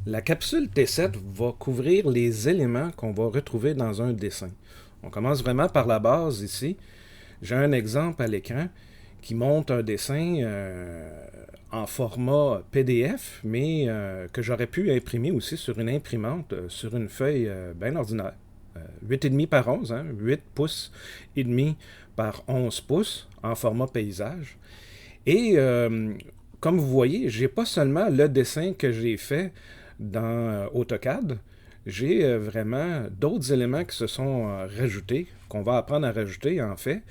La capsule T7 va couvrir les éléments qu'on va retrouver dans un dessin. On commence vraiment par la base ici. J'ai un exemple à l'écran qui montre un dessin en format PDF, mais que j'aurais pu imprimer aussi sur une imprimante, sur une feuille bien ordinaire. 8,5 par 11, 8 pouces et demi par 11 pouces en format paysage. Et comme vous voyez, j'ai pas seulement le dessin que j'ai fait dans AutoCAD, j'ai vraiment d'autres éléments qui se sont rajoutés, qu'on va apprendre à rajouter en fait,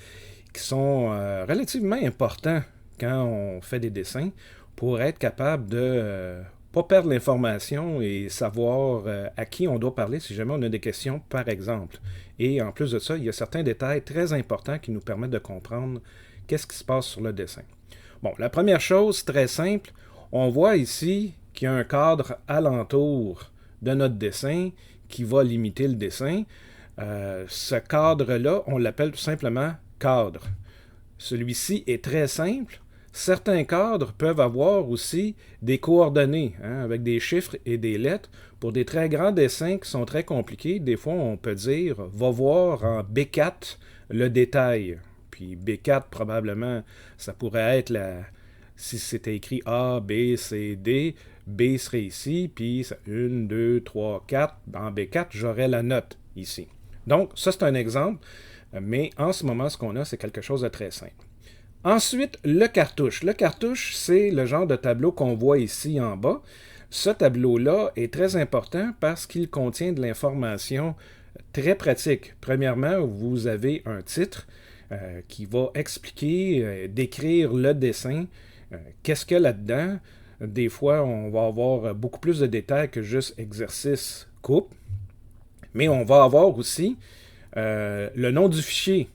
qui sont relativement importants quand on fait des dessins pour être capable de pas perdre l'information et savoir à qui on doit parler si jamais on a des questions, par exemple. Et en plus de ça, il y a certains détails très importants qui nous permettent de comprendre qu'est-ce qui se passe sur le dessin. Bon, la première chose, très simple, on voit ici qu'il y a un cadre alentour de notre dessin qui va limiter le dessin. Ce cadre-là, on l'appelle tout simplement cadre. Celui-ci est très simple. Certains cadres peuvent avoir aussi des coordonnées, avec des chiffres et des lettres. Pour des très grands dessins qui sont très compliqués, des fois on peut dire « va voir en B4 le détail ». Puis B4, probablement, ça pourrait être si c'était écrit A, B, C, D, B serait ici, puis 1, 2, 3, 4. En B4, j'aurais la note ici. Donc, ça, c'est un exemple, mais en ce moment, ce qu'on a, c'est quelque chose de très simple. Ensuite, le cartouche. Le cartouche, c'est le genre de tableau qu'on voit ici en bas. Ce tableau-là est très important parce qu'il contient de l'information très pratique. Premièrement, vous avez un titre qui va expliquer, décrire le dessin, qu'est-ce qu'il y a là-dedans. Des fois, on va avoir beaucoup plus de détails que juste exercice coupe, mais on va avoir aussi le nom du fichier.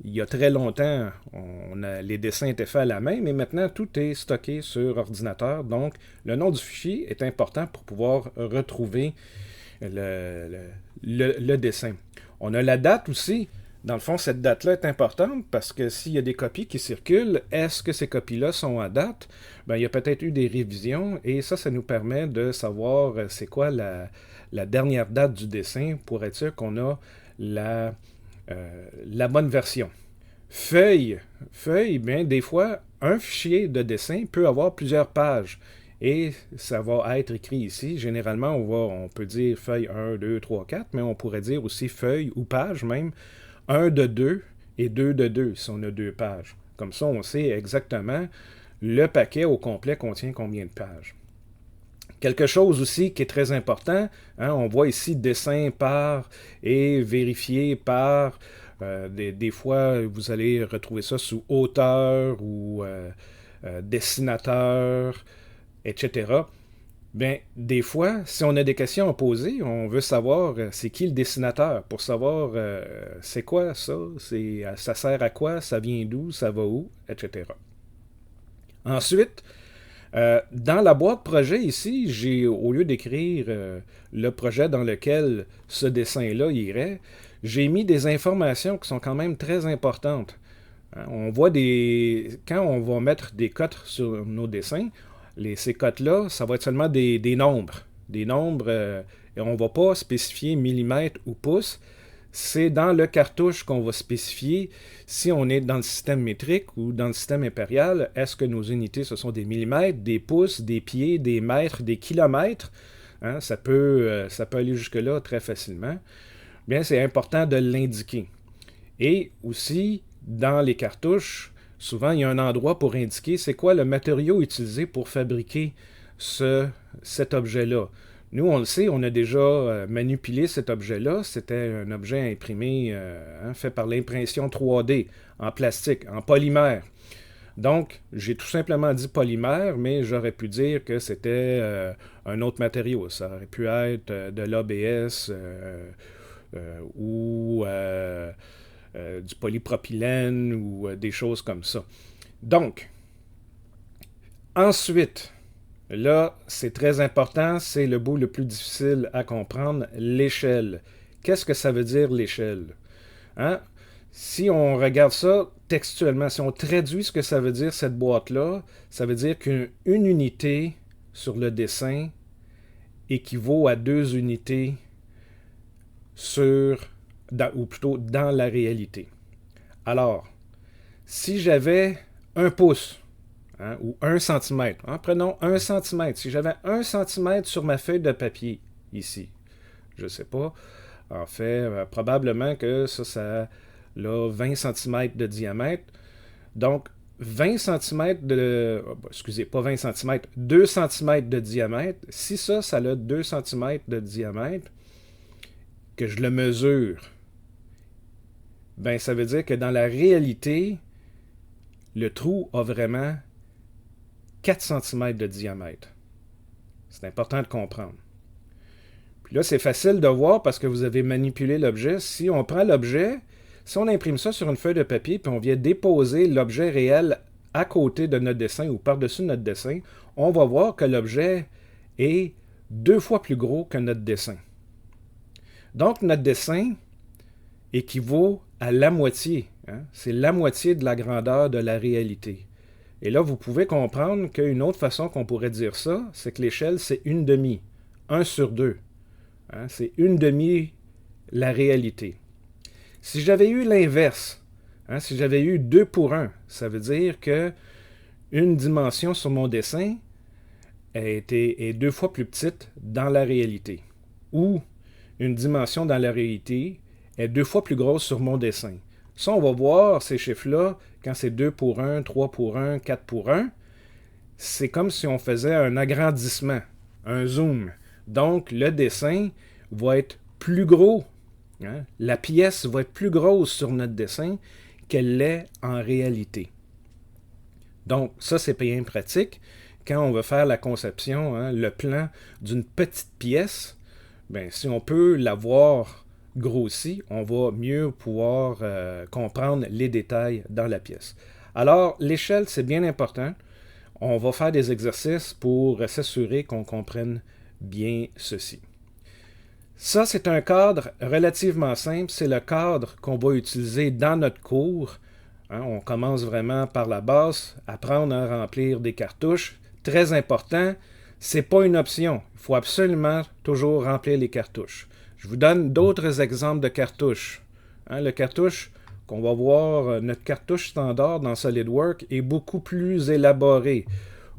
Il y a très longtemps, les dessins étaient faits à la main, mais maintenant, tout est stocké sur ordinateur. Donc, le nom du fichier est important pour pouvoir retrouver le dessin. On a la date aussi. Dans le fond, cette date-là est importante parce que s'il y a des copies qui circulent, est-ce que ces copies-là sont à date? Ben, il y a peut-être eu des révisions et ça nous permet de savoir c'est quoi la dernière date du dessin pour être sûr qu'on a la bonne version. Feuille, bien, des fois, un fichier de dessin peut avoir plusieurs pages. Et ça va être écrit ici. Généralement, on peut dire feuille 1, 2, 3, 4, mais on pourrait dire aussi feuille ou page même 1 de 2 et 2 de 2 si on a deux pages. Comme ça, on sait exactement le paquet au complet contient combien de pages. Quelque chose aussi qui est très important, on voit ici dessin par et vérifié par. Des fois, vous allez retrouver ça sous auteur ou dessinateur, etc. Bien, des fois, si on a des questions à poser, on veut savoir c'est qui le dessinateur pour savoir c'est quoi ça, ça sert à quoi, ça vient d'où, ça va où, etc. Ensuite, dans la boîte projet ici, au lieu d'écrire le projet dans lequel ce dessin-là irait, j'ai mis des informations qui sont quand même très importantes. On voit quand on va mettre des cotes sur nos dessins, ces cotes-là, ça va être seulement des nombres. Des nombres, et on ne va pas spécifier millimètres ou pouces. C'est dans le cartouche qu'on va spécifier si on est dans le système métrique ou dans le système impérial. Est-ce que nos unités, ce sont des millimètres, des pouces, des pieds, des mètres, des kilomètres? Ça peut aller jusque-là très facilement. Bien, c'est important de l'indiquer. Et aussi, dans les cartouches, souvent, il y a un endroit pour indiquer c'est quoi le matériau utilisé pour fabriquer cet objet-là. Nous, on le sait, on a déjà manipulé cet objet-là. C'était un objet imprimé, fait par l'impression 3D, en plastique, en polymère. Donc, j'ai tout simplement dit polymère, mais j'aurais pu dire que c'était un autre matériau. Ça aurait pu être de l'ABS ou du polypropylène ou des choses comme ça. Donc, ensuite, là, c'est très important, c'est le bout le plus difficile à comprendre, l'échelle. Qu'est-ce que ça veut dire l'échelle? Si on regarde ça textuellement, si on traduit ce que ça veut dire cette boîte-là, ça veut dire qu'une unité sur le dessin, équivaut à 2 unités ou plutôt dans la réalité. Alors, si j'avais 1 pouce, ou 1 centimètre, prenons 1 centimètre, si j'avais 1 centimètre sur ma feuille de papier, ici, je ne sais pas, en fait, probablement que ça a 20 cm de diamètre, donc 20 cm pas 20 cm, 2 cm de diamètre, si ça a 2 cm de diamètre, que je le mesure, ben ça veut dire que dans la réalité, le trou a vraiment 4 cm de diamètre. C'est important de comprendre. Puis là, c'est facile de voir parce que vous avez manipulé l'objet. Si on prend l'objet, si on imprime ça sur une feuille de papier, puis on vient déposer l'objet réel à côté de notre dessin ou par-dessus notre dessin, on va voir que l'objet est 2 fois plus gros que notre dessin. Donc, notre dessin équivaut à la moitié. C'est la moitié de la grandeur de la réalité. Et là, vous pouvez comprendre qu'une autre façon qu'on pourrait dire ça, c'est que l'échelle, c'est 1/2. 1 sur 2. C'est 1/2 la réalité. Si j'avais eu l'inverse, si j'avais eu 2 pour 1, ça veut dire que une dimension sur mon dessin est 2 fois plus petite dans la réalité. Ou une dimension dans la réalité est 2 fois plus grosse sur mon dessin. Ça, on va voir ces chiffres-là, quand c'est 2 pour 1, 3 pour 1, 4 pour 1, c'est comme si on faisait un agrandissement, un zoom. Donc, le dessin va être plus gros. La pièce va être plus grosse sur notre dessin qu'elle l'est en réalité. Donc, ça, c'est bien pratique. Quand on veut faire la conception, le plan d'une petite pièce, ben, si on peut l'avoir grossi, on va mieux pouvoir comprendre les détails dans la pièce. Alors, l'échelle, c'est bien important. On va faire des exercices pour s'assurer qu'on comprenne bien ceci. Ça, c'est un cadre relativement simple. C'est le cadre qu'on va utiliser dans notre cours. On commence vraiment par la base, apprendre à remplir des cartouches. Très important, c'est pas une option. Il faut absolument toujours remplir les cartouches. Je vous donne d'autres exemples de cartouches. Le cartouche qu'on va voir, notre cartouche standard dans SolidWorks est beaucoup plus élaborée.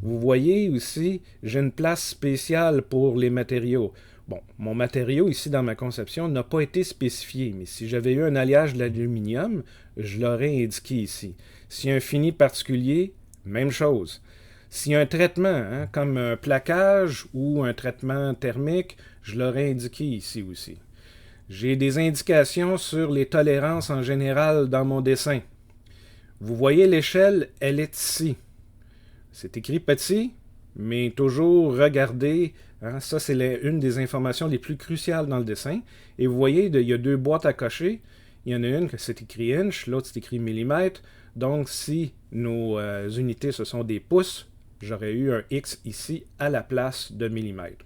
Vous voyez aussi, j'ai une place spéciale pour les matériaux. Bon, mon matériau ici dans ma conception n'a pas été spécifié, mais si j'avais eu un alliage d'aluminium, je l'aurais indiqué ici. S'il y a un fini particulier, même chose. S'il y a un traitement, comme un plaquage ou un traitement thermique, je l'aurais indiqué ici aussi. J'ai des indications sur les tolérances en général dans mon dessin. Vous voyez l'échelle, elle est ici. C'est écrit petit, mais toujours regardez. Ça, c'est une des informations les plus cruciales dans le dessin. Et vous voyez, il y a 2 boîtes à cocher. Il y en a une que c'est écrit inch, l'autre c'est écrit millimètre. Donc, si nos unités, ce sont des pouces, j'aurais eu un X ici à la place de millimètre.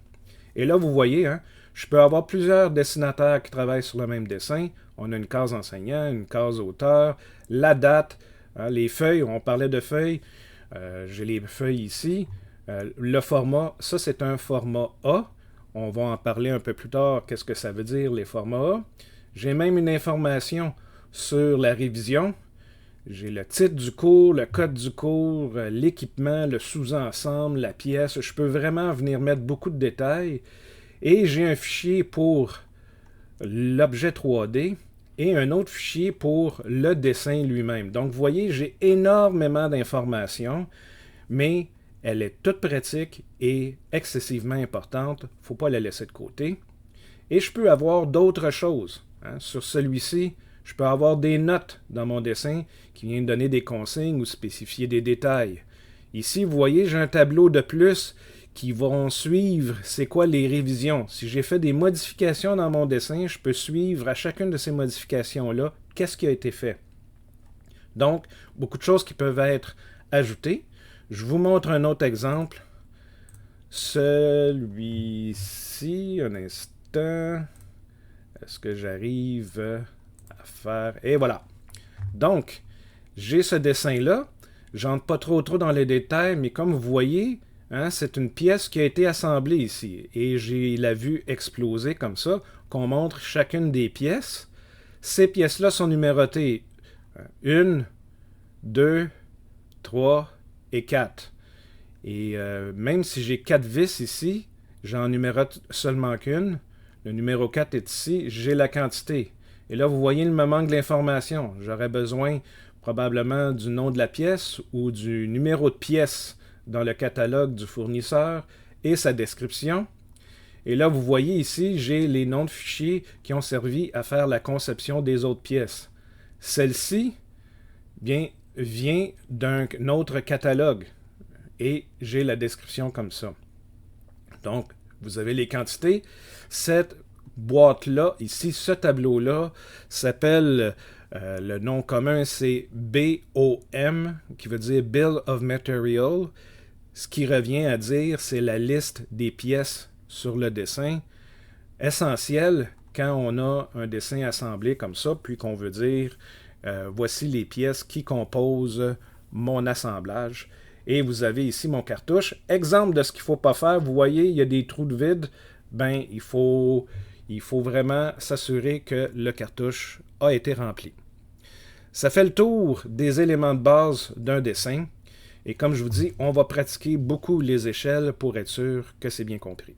Et là, vous voyez, je peux avoir plusieurs dessinateurs qui travaillent sur le même dessin. On a une case enseignant, une case auteur, la date, les feuilles, on parlait de feuilles. J'ai les feuilles ici. Le format, ça c'est un format A. On va en parler un peu plus tard, qu'est-ce que ça veut dire les formats A. J'ai même une information sur la révision. J'ai le titre du cours, le code du cours, l'équipement, le sous-ensemble, la pièce. Je peux vraiment venir mettre beaucoup de détails. Et j'ai un fichier pour l'objet 3D et un autre fichier pour le dessin lui-même. Donc, vous voyez, j'ai énormément d'informations, mais elle est toute pratique et excessivement importante. Il ne faut pas la laisser de côté. Et je peux avoir d'autres choses. Sur celui-ci, je peux avoir des notes dans mon dessin qui viennent donner des consignes ou spécifier des détails. Ici, vous voyez, j'ai un tableau de plus qui vont suivre c'est quoi les révisions. Si j'ai fait des modifications dans mon dessin, je peux suivre à chacune de ces modifications-là qu'est-ce qui a été fait. Donc, beaucoup de choses qui peuvent être ajoutées. Je vous montre un autre exemple. Celui-ci, un instant. Est-ce que j'arrive à faire... Et voilà. Donc, j'ai ce dessin-là. J'entre pas trop dans les détails, mais comme vous voyez, Hein, c'est une pièce qui a été assemblée ici. Et j'ai la vue exploser comme ça, qu'on montre chacune des pièces. Ces pièces-là sont numérotées 1, 2, 3 et 4. Et même si j'ai 4 vis ici, j'en numérote seulement qu'une. Le numéro 4 est ici, j'ai la quantité. Et là, vous voyez, il me manque de l'information. J'aurais besoin probablement du nom de la pièce ou du numéro de pièce dans le catalogue du fournisseur et sa description. Et là, vous voyez ici, j'ai les noms de fichiers qui ont servi à faire la conception des autres pièces. Celle-ci, bien, vient d'un autre catalogue et j'ai la description comme ça. Donc, vous avez les quantités. Cette boîte-là, ici, ce tableau-là, s'appelle, le nom commun, c'est BOM, qui veut dire Bill of Material. Ce qui revient à dire, c'est la liste des pièces sur le dessin. Essentiel quand on a un dessin assemblé comme ça, puis qu'on veut dire, voici les pièces qui composent mon assemblage. Et vous avez ici mon cartouche. Exemple de ce qu'il ne faut pas faire. Vous voyez, il y a des trous de vide. Ben, il faut vraiment s'assurer que le cartouche a été rempli. Ça fait le tour des éléments de base d'un dessin. Et comme je vous dis, on va pratiquer beaucoup les échelles pour être sûr que c'est bien compris.